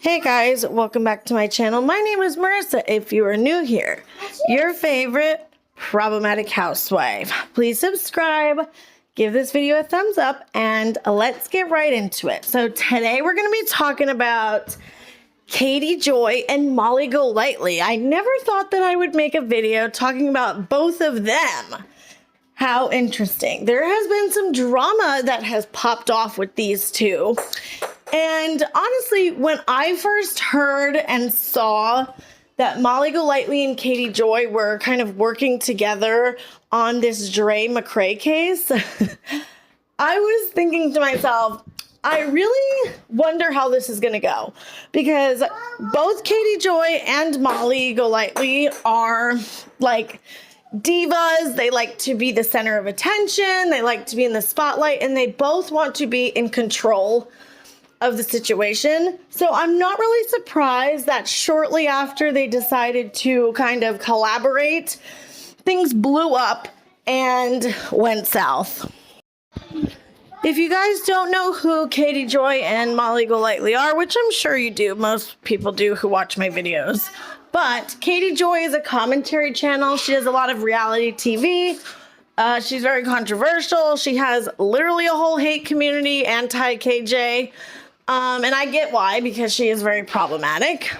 Hey guys, welcome back to my channel. My name is Marissa. If you are new here, your favorite problematic housewife. Please subscribe, give this video a thumbs up, and let's get right into it. So today we're going to be talking about Katie Joy and Molly Golightly. I never thought that I would make a video talking about both of them. How interesting. There has been some drama that has popped off with these two. And honestly, when I first heard and saw that Molly Golightly and Katie Joy were kind of working together on this Dre Mccray case, I was thinking to myself, I really wonder how this is going to go, because both Katie Joy and Molly Golightly are like divas. They like to be the center of attention. They like to be in the spotlight, and they both want to be in control of the situation. So I'm not really surprised that shortly after they decided to kind of collaborate, things blew up and went south. If you guys don't know who Katie Joy and Molly Golightly are, which I'm sure you do, most people do who watch my videos, but Katie Joy is a commentary channel. She does a lot of reality TV. She's very controversial. She has literally a whole hate community, anti-KJ. And I get why, because she is very problematic.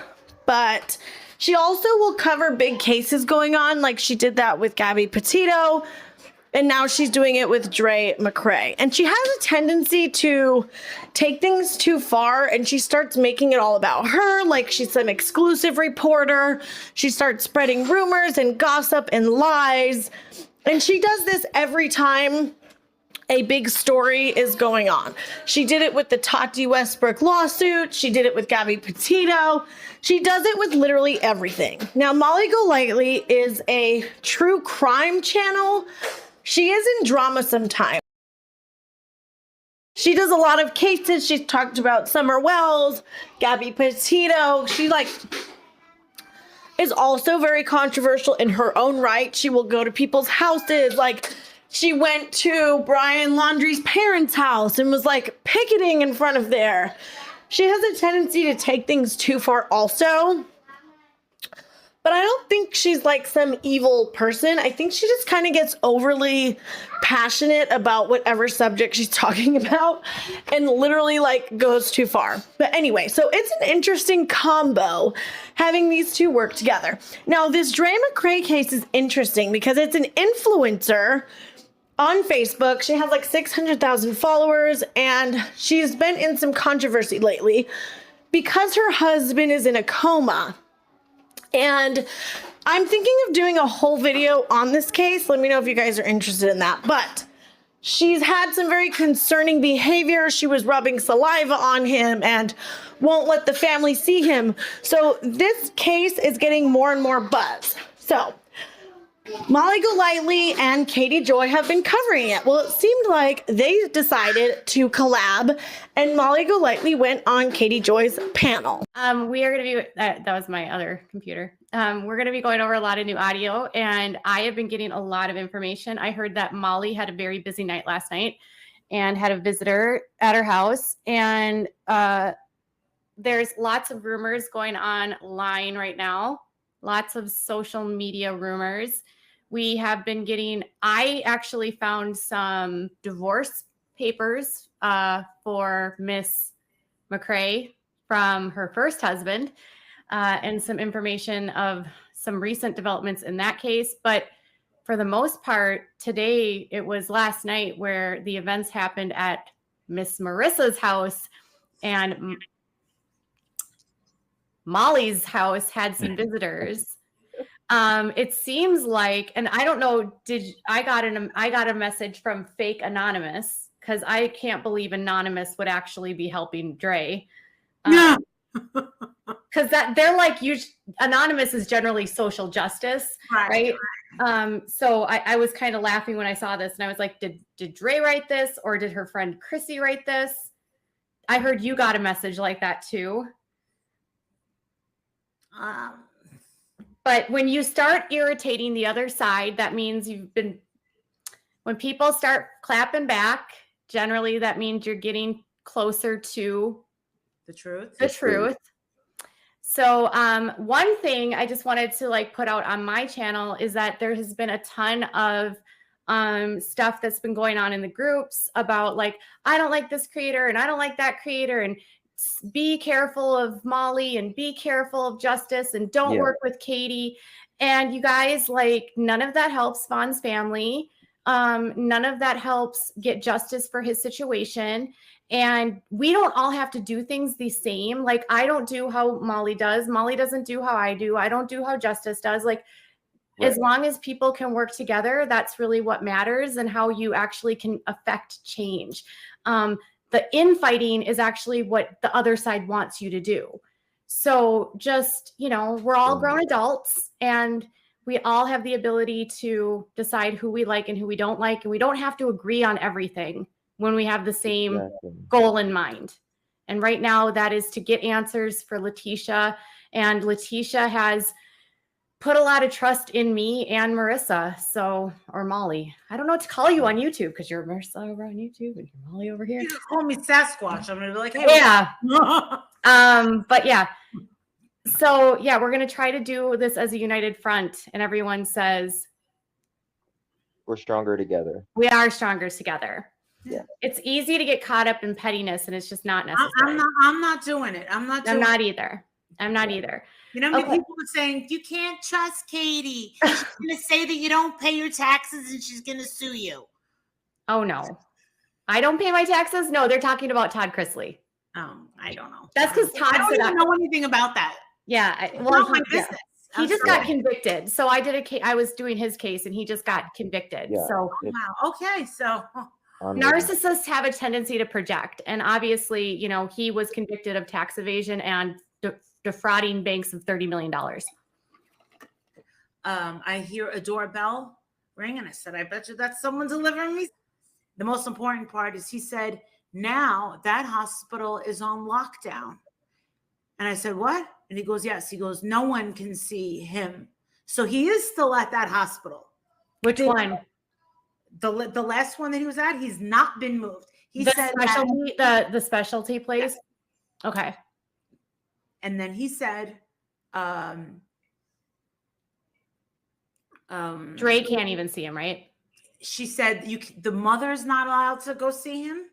But she also will cover big cases going on, like she did that with Gabby Petito. And now she's doing it with Dre Mccray. And she has a tendency to take things too far, and she starts making it all about her, like she's some exclusive reporter. She starts spreading rumors and gossip and lies. And she does this every time a big story is going on. She did it with the Tati Westbrook lawsuit. She did it with Gabby Petito. She does it with literally everything. Now, Molly Golightly is a true crime channel. She is in drama sometimes. She does a lot of cases. She's talked about Summer Wells, Gabby Petito. She is also very controversial in her own right. She will go to people's houses. Like, she went to Brian Laundrie's parents' house and was like picketing in front of there. She has a tendency to take things too far also. But I don't think she's like some evil person. I think she just kind of gets overly passionate about whatever subject she's talking about and literally like goes too far. But anyway, so it's an interesting combo having these two work together. Now, this Dre Mccray case is interesting because it's an influencer on Facebook. She has like 600,000 followers, and she's been in some controversy lately because her husband is in a coma. And I'm thinking of doing a whole video on this case. Let me know if you guys are interested in that. But she's had some very concerning behavior. She was rubbing saliva on him and won't let the family see him. So this case is getting more and more buzz. So Molly Golightly and Katie Joy have been covering it. Well, it seemed like they decided to collab, and Molly Golightly went on Katie Joy's panel. We are going to be, that was my other computer. We're going to be going over a lot of new audio, and I have been getting a lot of information. I heard that Molly had a very busy night last night and had a visitor at her house, and there's lots of rumors going online right now, lots of social media rumors. We have been getting, I actually found some divorce papers for Miss Mccray from her first husband, and some information of some recent developments in that case. But for the most part, today, it was last night where the events happened at Miss Marissa's house, and Molly's house had some visitors. It seems like, and I don't know, I got a message from fake Anonymous, because I can't believe Anonymous would actually be helping Dre. Yeah. Because they're like, Anonymous is generally social justice, right? So I was kind of laughing when I saw this, and I was like, did Dre write this, or did her friend Chrissy write this? I heard you got a message like that too. But when you start irritating the other side, that means when people start clapping back, generally that means you're getting closer to the truth. The truth. So one thing I just wanted to like put out on my channel is that there has been a ton of stuff that's been going on in the groups about like, I don't like this creator and I don't like that creator, and be careful of Molly and be careful of Justice and don't work with Katie. And you guys, like, none of that helps Vaughn's family. None of that helps get justice for his situation. And we don't all have to do things the same. Like, I don't do how Molly does. Molly doesn't do how I do. I don't do how Justice does. Like, as long as people can work together, that's really what matters, and how you actually can affect change. The infighting is actually what the other side wants you to do. So just, you know, we're all grown adults and we all have the ability to decide who we like and who we don't like. And we don't have to agree on everything when we have the same goal in mind. And right now that is to get answers for Letitia. And Letitia has put a lot of trust in me and Marissa. So, or Molly. I don't know what to call you on YouTube because you're Marissa over on YouTube and you're Molly over here. You just call me Sasquatch. I'm going to be like, hey. Yeah. But yeah. So yeah, we're going to try to do this as a united front. And everyone says, we're stronger together. We are stronger together. Yeah. It's easy to get caught up in pettiness and it's just not necessary. I'm not doing it. I'm not either. I'm not either. You know, people were saying, you can't trust Katie. She's going to say that you don't pay your taxes and she's going to sue you. Oh, no. I don't pay my taxes? No, they're talking about Todd Chrisley. I don't know. That's because Todd I don't even know anything about that. Yeah. He just got convicted. So I was doing his case and he just got convicted. Yeah. So wow. Okay. So narcissists have a tendency to project. And obviously, you know, he was convicted of tax evasion and defrauding banks of $30 million. I hear a doorbell ring and I said, I bet you that's someone delivering me. The most important part is he said, now that hospital is on lockdown. And I said, what? And he goes, yes. He goes, no one can see him. So he is still at that hospital. Which one? The last one that he was at, he's not been moved. He said the specialty place. Yeah. Okay. And then he said, Dre can't even see him, right? She said, the mother's not allowed to go see him.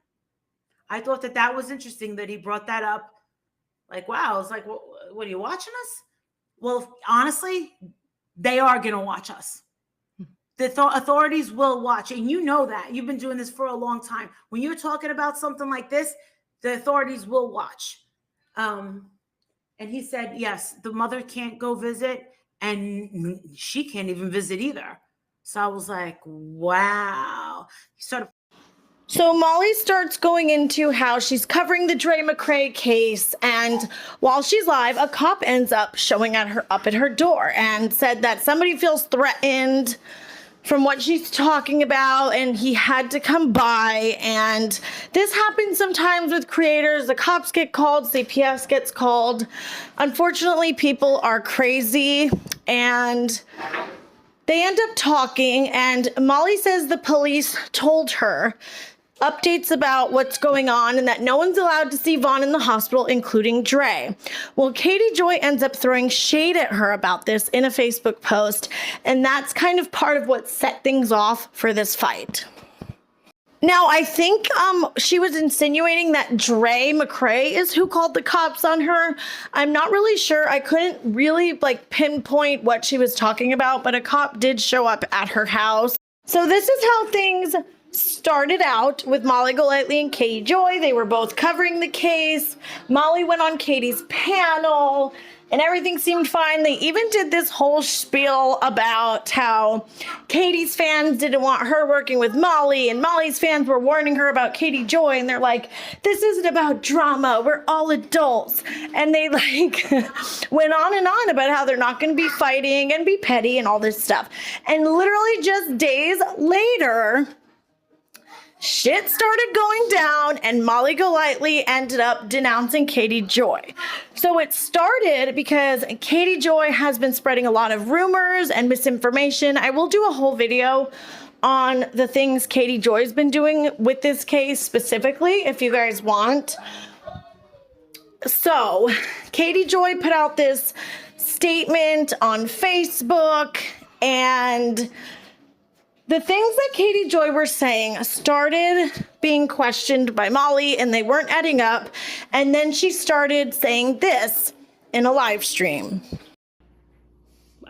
I thought that was interesting that he brought that up. Like, wow. I was like, what are you watching us? Well, honestly, they are going to watch us. The authorities will watch. And you know that. You've been doing this for a long time. When you're talking about something like this, the authorities will watch. And he said, yes, the mother can't go visit and she can't even visit either. So I was like, wow. So Molly starts going into how she's covering the Dre Mccray case, and while she's live, a cop ends up showing up at her door and said that somebody feels threatened from what she's talking about, and he had to come by. And this happens sometimes with creators. The cops get called, CPS gets called. Unfortunately, people are crazy, and they end up talking, and Molly says the police told her updates about what's going on and that no one's allowed to see Vaughn in the hospital, including Dre. Well, Katie Joy ends up throwing shade at her about this in a Facebook post, and that's kind of part of what set things off for this fight. Now, I think she was insinuating that Dre Mccray is who called the cops on her. I'm not really sure. I couldn't really pinpoint what she was talking about, but a cop did show up at her house. So this is how things started out with Molly Golightly and Katie Joy. They were both covering the case. Molly went on Katie's panel and everything seemed fine. They even did this whole spiel about how Katie's fans didn't want her working with Molly, and Molly's fans were warning her about Katie Joy, and they're like, this isn't about drama, we're all adults. And they went on and on about how they're not going to be fighting and be petty and all this stuff. And literally just days later, shit started going down, and Molly Golightly ended up denouncing Katie Joy. So it started because Katie Joy has been spreading a lot of rumors and misinformation. I will do a whole video on the things Katie Joy's been doing with this case specifically, if you guys want. So Katie Joy put out this statement on Facebook, and the things that Katie Joy were saying started being questioned by Molly, and they weren't adding up. And then she started saying this in a live stream.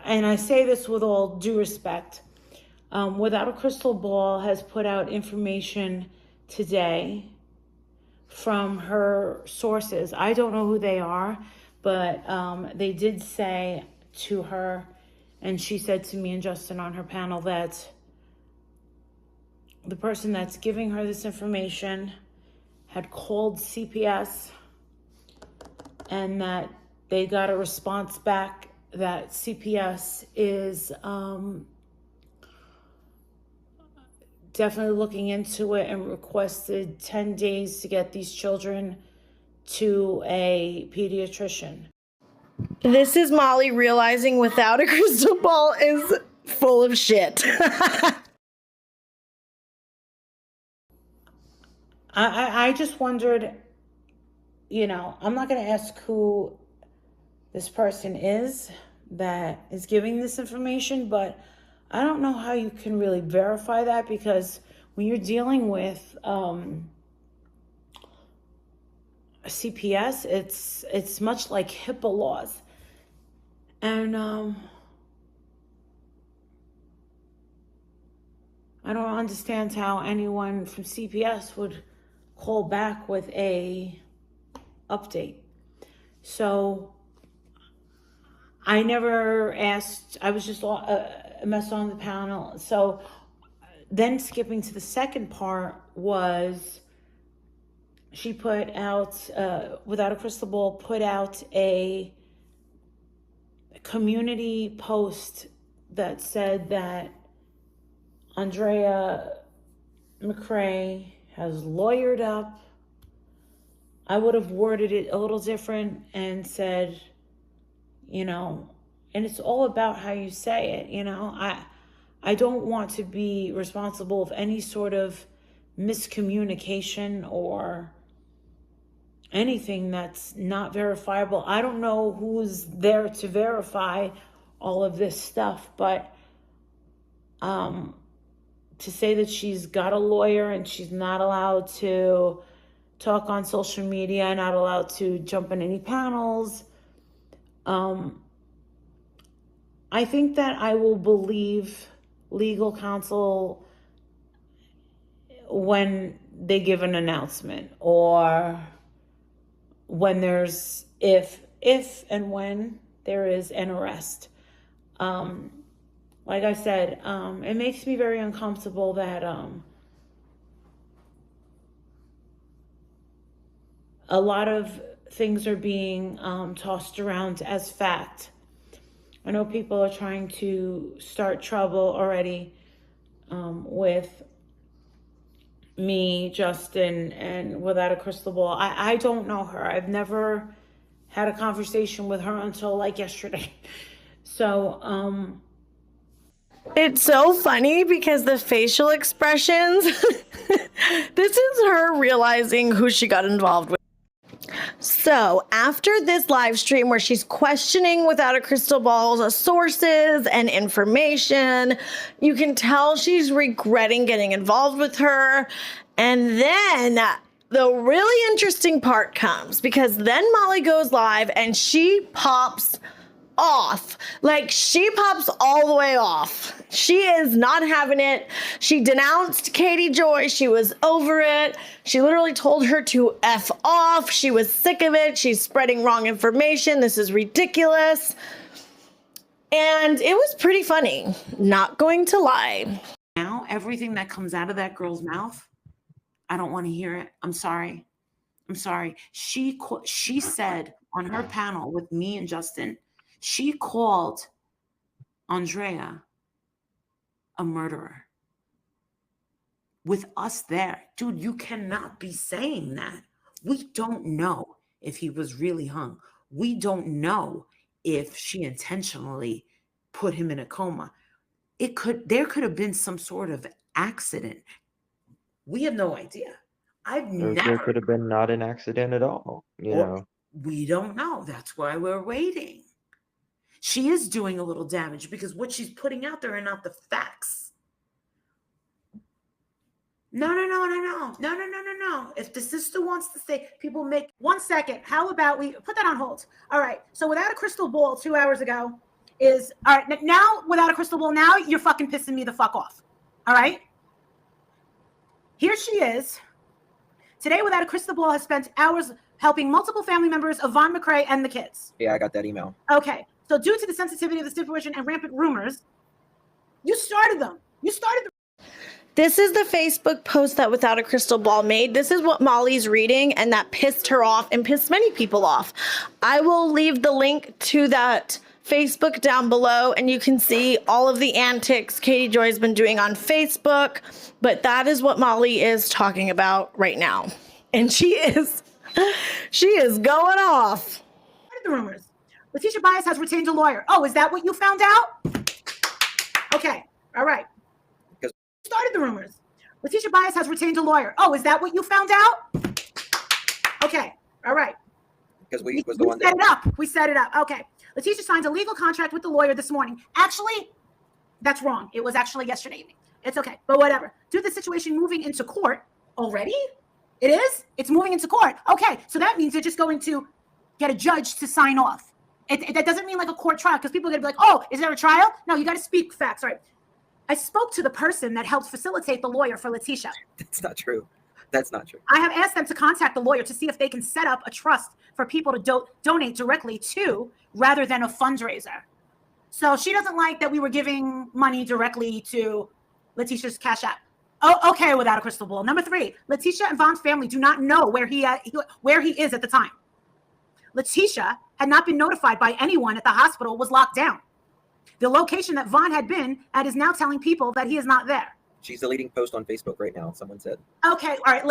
And I say this with all due respect. Without a Crystal Ball has put out information today from her sources. I don't know who they are, but they did say to her, and she said to me and Justin on her panel, that the person that's giving her this information had called CPS and that they got a response back that CPS is definitely looking into it and requested 10 days to get these children to a pediatrician. This is Molly realizing Without a Crystal Ball is full of shit. I just wondered, you know, I'm not going to ask who this person is that is giving this information, but I don't know how you can really verify that, because when you're dealing with CPS, it's much like HIPAA laws. And I don't understand how anyone from CPS would call back with a update. So I never asked, I was just a mess on the panel. So then skipping to the second part was, she put out, Without a Crystal Ball, put out a community post that said that Dre Mccray has lawyered up. I would have worded it a little different and said, you know, and it's all about how you say it, you know. I don't want to be responsible of any sort of miscommunication or anything that's not verifiable. I don't know who's there to verify all of this stuff, but to say that she's got a lawyer and she's not allowed to talk on social media, not allowed to jump in any panels, I think that I will believe legal counsel when they give an announcement, or when there's, if and when there is an arrest. Like I said, it makes me very uncomfortable that a lot of things are being tossed around as fact. I know people are trying to start trouble already with me, Justin, and Without a Crystal Ball. I don't know her. I've never had a conversation with her until like yesterday. So, It's so funny because the facial expressions, this is her realizing who she got involved with. So after this live stream where she's questioning Without a Crystal Ball's sources and information, you can tell she's regretting getting involved with her. And then the really interesting part comes, because then Molly goes live and she pops off. Like, she pops all the way off. She is not having it. She denounced Katie Joy. She was over it. She literally told her to F off. She was sick of it. She's spreading wrong information. This is ridiculous. And it was pretty funny, not going to lie. now everything that comes out of that girl's mouth, I don't want to hear it. I'm sorry. She said on her panel with me and Justin, she called Andrea a murderer. With us there. Dude, you cannot be saying that. We don't know if he was really hung. We don't know if she intentionally put him in a coma. There could have been some sort of accident. We have no idea. There could have been not an accident at all, you know. We don't know. That's why we're waiting. She is doing a little damage because what she's putting out there are not the facts. No. If the sister wants to say, people make 1 second. How about we put that on hold? All right. So without a crystal ball 2 hours ago is all right. Now without a crystal ball, now you're fucking pissing me the fuck off. All right. Here she is. Today without a crystal ball has spent hours helping multiple family members of Von Mccray and the kids. Yeah, I got that email. Okay. So due to the sensitivity of the situation and rampant rumors, you started them. This is the Facebook post that Without a Crystal Ball made. This is what Molly's reading, and that pissed her off and pissed many people off. I will leave the link to that Facebook down below, and you can see all of the antics Katie Joy's been doing on Facebook. But that is what Molly is talking about right now. And she is going off. The rumors. Letitia Bias has retained a lawyer. Oh, is that what you found out? Okay. All right. Started the rumors. Letitia Bias has retained a lawyer. Oh, is that what you found out? Okay. All right. Because we was the one set it up. We set it up. Okay. Letitia signed a legal contract with the lawyer this morning. Actually, that's wrong. It was actually yesterday evening. It's okay. But whatever. Due to the situation moving into court already? It is? It's moving into court. Okay. So that means they're just going to get a judge to sign off. That doesn't mean like a court trial because people are going to be like, oh, is there a trial? No, you got to speak facts. All right. I spoke to the person that helped facilitate the lawyer for Letitia. That's not true. That's not true. I have asked them to contact the lawyer to see if they can set up a trust for people to donate directly to rather than a fundraiser. So she doesn't like that we were giving money directly to Letitia's Cash App. Oh, okay, without a crystal ball. Number 3, Letitia and Von's family do not know where he is at the time. Letitia had not been notified by anyone at the hospital was locked down. The location that Von had been at is now telling people that he is not there. She's deleting post on Facebook right now, someone said. Okay, all right,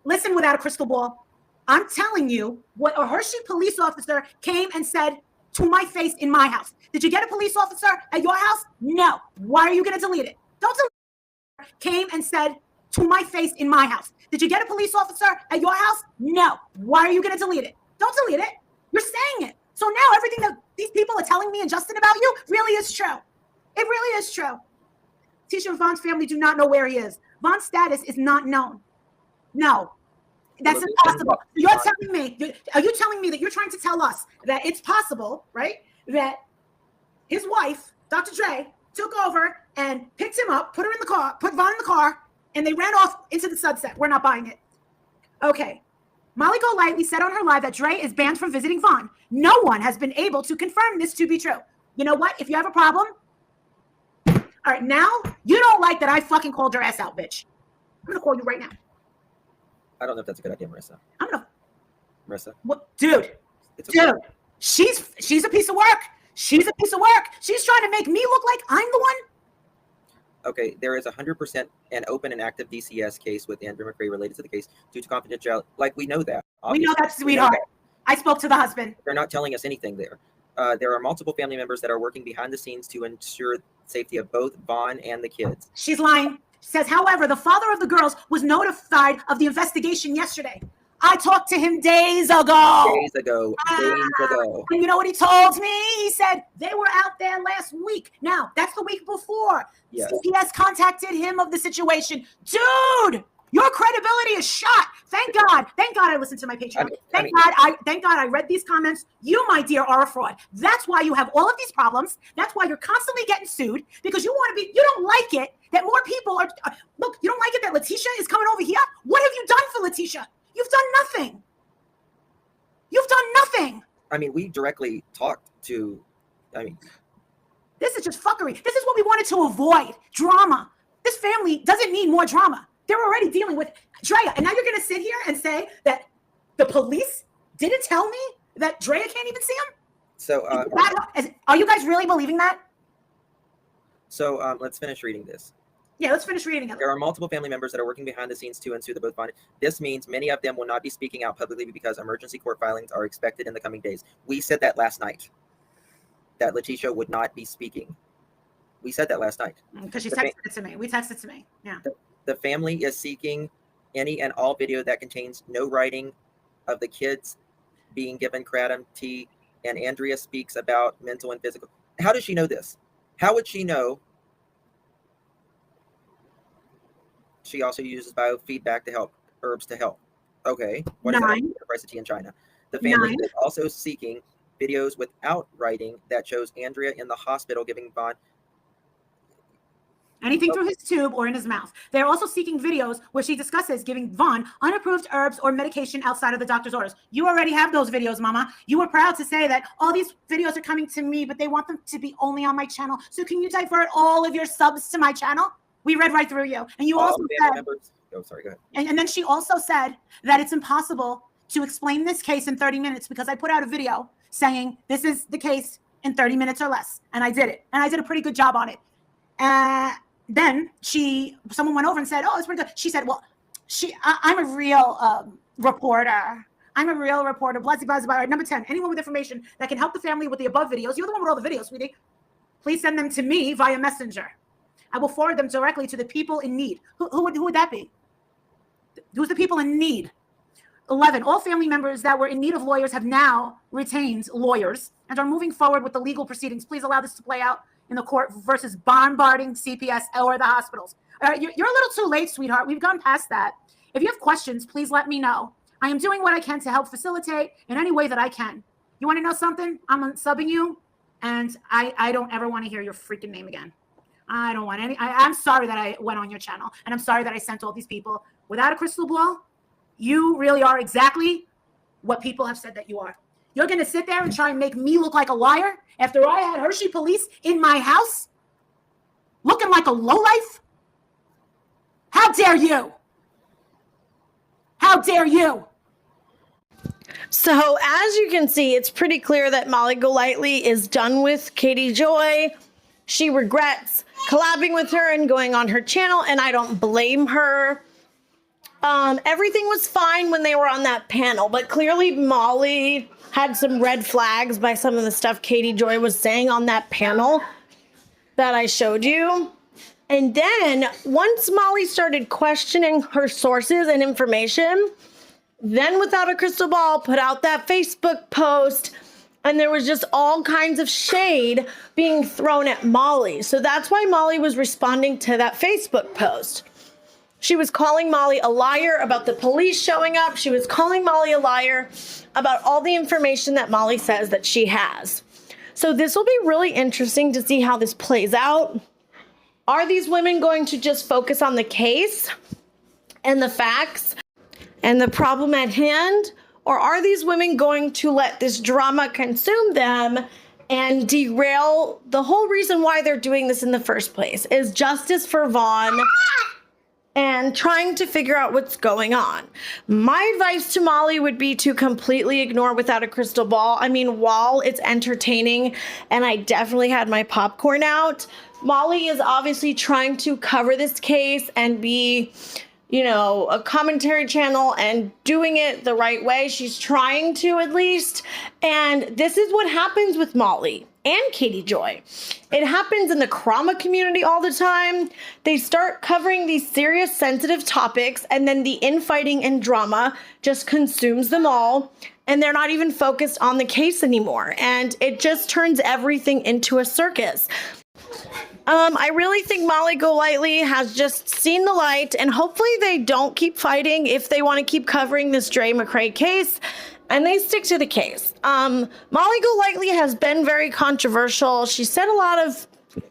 listen without a crystal ball. I'm telling you what a Hershey police officer came and said to my face in my house. Did you get a police officer at your house? No. Why are you going to delete it? Don't delete it. Came and said to my face in my house. Did you get a police officer at your house? No. Why are you going to delete it? Don't delete it. You're saying it. So now everything that these people are telling me and Justin about you really is true. It really is true. Tisha and Von's family do not know where he is. Von's status is not known. No, that's impossible. You're telling me, are you telling me that you're trying to tell us that it's possible, right, that his wife, Dr. Dre, took over and picked him up, put her in the car, put Von in the car, and they ran off into the sunset? We're not buying it. Okay. Molly Golightly said on her live that Dre is banned from visiting Von. No one has been able to confirm this to be true. You know what? If you have a problem, all right, now you don't like that I fucking called your ass out, bitch. I'm gonna call you right now. I don't know if that's a good idea, Marissa. Marissa. What, dude? It's okay. Dude, she's a piece of work. She's a piece of work. She's trying to make me look like I'm the one. Okay, there is 100% an open and active DCS case with Dre Mccray related to the case due to confidentiality. Like, we know that. Obviously. We know that, sweetheart. I spoke to the husband. They're not telling us anything there. There are multiple family members that are working behind the scenes to ensure safety of both Von and the kids. She's lying. She says, however, the father of the girls was notified of the investigation yesterday. I talked to him days ago. Days ago. And you know what he told me? He said they were out there last week. Now, that's the week before. Yes. CPS contacted him of the situation. Dude, your credibility is shot. Thank God. Thank God I listened to my Patreon. Thank God I read these comments. You, my dear, are a fraud. That's why you have all of these problems. That's why you're constantly getting sued, because you don't like it that more people are, look, you don't like it that Letitia is coming over here. What have you done for Letitia? You've done nothing. You've done nothing. I mean, we directly talked to, this is just fuckery. This is what we wanted to avoid. Drama. This family doesn't need more drama. They're already dealing with Drea. And now you're going to sit here and say that the police didn't tell me that Drea can't even see him? So, are you guys really believing that? So let's finish reading this. Yeah, let's finish reading it. There are multiple family members that are working behind the scenes to ensue the both Von. This means many of them will not be speaking out publicly because emergency court filings are expected in the coming days. We said that last night, that Letitia would not be speaking. We said that last night. Because she texted it to me. We texted to me. Yeah. The family is seeking any and all video that contains no writing of the kids being given kratom tea, and Andrea speaks about mental and physical. How does she know this? How would she know? She also uses biofeedback to help, herbs to help. Okay. What is the price of tea in China? The family is also seeking videos without writing that shows Andrea in the hospital giving Vaughn anything through his tube or in his mouth. They're also seeking videos where she discusses giving Vaughn unapproved herbs or medication outside of the doctor's orders. You already have those videos, Mama. You were proud to say that all these videos are coming to me, but they want them to be only on my channel. So can you divert all of your subs to my channel? We read right through you. And you also said, oh, sorry, go ahead. And then she also said that it's impossible to explain this case in 30 minutes because I put out a video saying this is the case in 30 minutes or less. And I did it. And I did a pretty good job on it. Then someone went over and said, oh, it's pretty good. She said, well, I'm a real reporter. I'm a real reporter. Blah, blah, blah. Number 10, anyone with information that can help the family with the above videos. You're the one with all the videos, sweetie. Please send them to me via Messenger. I will forward them directly to the people in need. Who would that be? Who's the people in need? 11, all family members that were in need of lawyers have now retained lawyers and are moving forward with the legal proceedings. Please allow this to play out in the court versus bombarding CPS or the hospitals. You're a little too late, sweetheart. We've gone past that. If you have questions, please let me know. I am doing what I can to help facilitate in any way that I can. You want to know something? I'm subbing you, and I don't ever want to hear your freaking name again. I don't want any. I'm sorry that I went on your channel, and I'm sorry that I sent all these people. Without a crystal ball, you really are exactly what people have said that you are. You're going to sit there and try and make me look like a liar after I had Hershey police in my house looking like a lowlife? How dare you? How dare you? So as you can see, it's pretty clear that Molly Golightly is done with Katie Joy. She regrets collabing with her and going on her channel, and I don't blame her. Everything was fine when they were on that panel, but clearly Molly had some red flags by some of the stuff Katie Joy was saying on that panel that I showed you. And then once Molly started questioning her sources and information, then without a crystal ball, put out that Facebook post, and there was just all kinds of shade being thrown at Molly. So that's why Molly was responding to that Facebook post. She was calling Molly a liar about the police showing up. She was calling Molly a liar about all the information that Molly says that she has. So this will be really interesting to see how this plays out. Are these women going to just focus on the case and the facts and the problem at hand? Or are these women going to let this drama consume them and derail the whole reason why they're doing this in the first place? Is justice for Vaughn and trying to figure out what's going on. My advice to Molly would be to completely ignore Without a Crystal Ball. I mean, while it's entertaining and I definitely had my popcorn out, Molly is obviously trying to cover this case and be, you know, a commentary channel and doing it the right way. She's trying to, at least. And this is what happens with Molly and Katie Joy. It happens in the trauma community all the time. They start covering these serious, sensitive topics, and then the infighting and drama just consumes them all, and they're not even focused on the case anymore. And it just turns everything into a circus. I really think Molly Golightly has just seen the light, and hopefully they don't keep fighting if they want to keep covering this Dre Mccray case, and they stick to the case. Molly Golightly has been very controversial. She said a lot of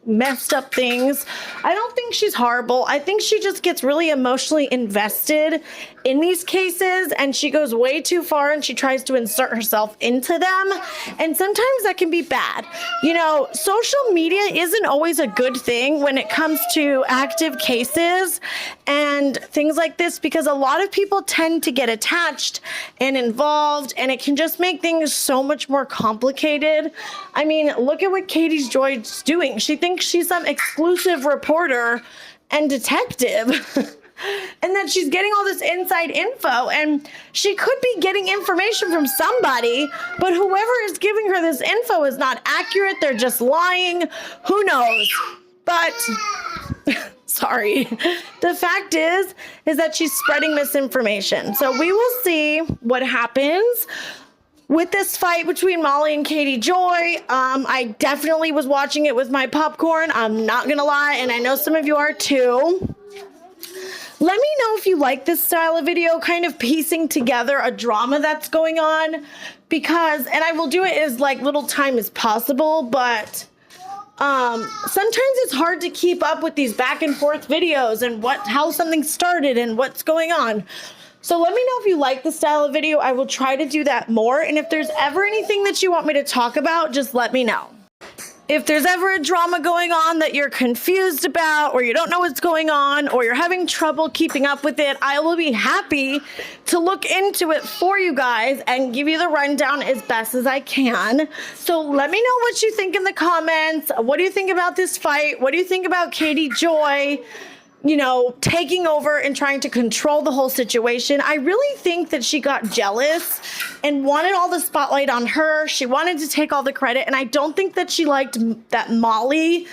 messed up things. I don't think she's horrible. I think she just gets really emotionally invested in these cases, and she goes way too far and she tries to insert herself into them, and sometimes that can be bad. You know, social media isn't always a good thing when it comes to active cases and things like this, because a lot of people tend to get attached and involved, and it can just make things so much more complicated. I mean, look at what Katie Joy's doing. She thinks she's some exclusive reporter and detective. And that she's getting all this inside info, and she could be getting information from somebody, but whoever is giving her this info is not accurate. They're just lying. Who knows? But sorry. The fact is that she's spreading misinformation. So we will see what happens. with this fight between Molly and Katie Joy. I definitely was watching it with my popcorn. I'm not gonna lie, and I know some of you are too. Let me know if you like this style of video, kind of piecing together a drama that's going on, because, and I will do it as like little time as possible, but sometimes it's hard to keep up with these back and forth videos and how something started and what's going on. So let me know if you like the style of video. I will try to do that more. And if there's ever anything that you want me to talk about, just let me know. If there's ever a drama going on that you're confused about, or you don't know what's going on, or you're having trouble keeping up with it, I will be happy to look into it for you guys and give you the rundown as best as I can. So let me know what you think in the comments. What do you think about this fight? What do you think about Katie Joy, you know, taking over and trying to control the whole situation? I really think that she got jealous and wanted all the spotlight on her. She wanted to take all the credit, and I don't think that she liked that Molly,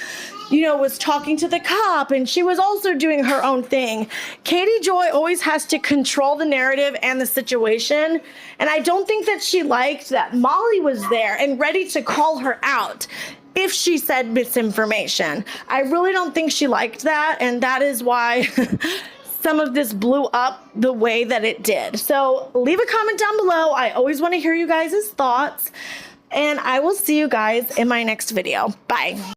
you know, was talking to the cop and she was also doing her own thing. Katie Joy always has to control the narrative and the situation, and I don't think that she liked that Molly was there and ready to call her out if she said misinformation. I really don't think she liked that, and that is why some of this blew up the way that it did. So leave a comment down below. I always want to hear you guys' thoughts, and I will see you guys in my next video. Bye.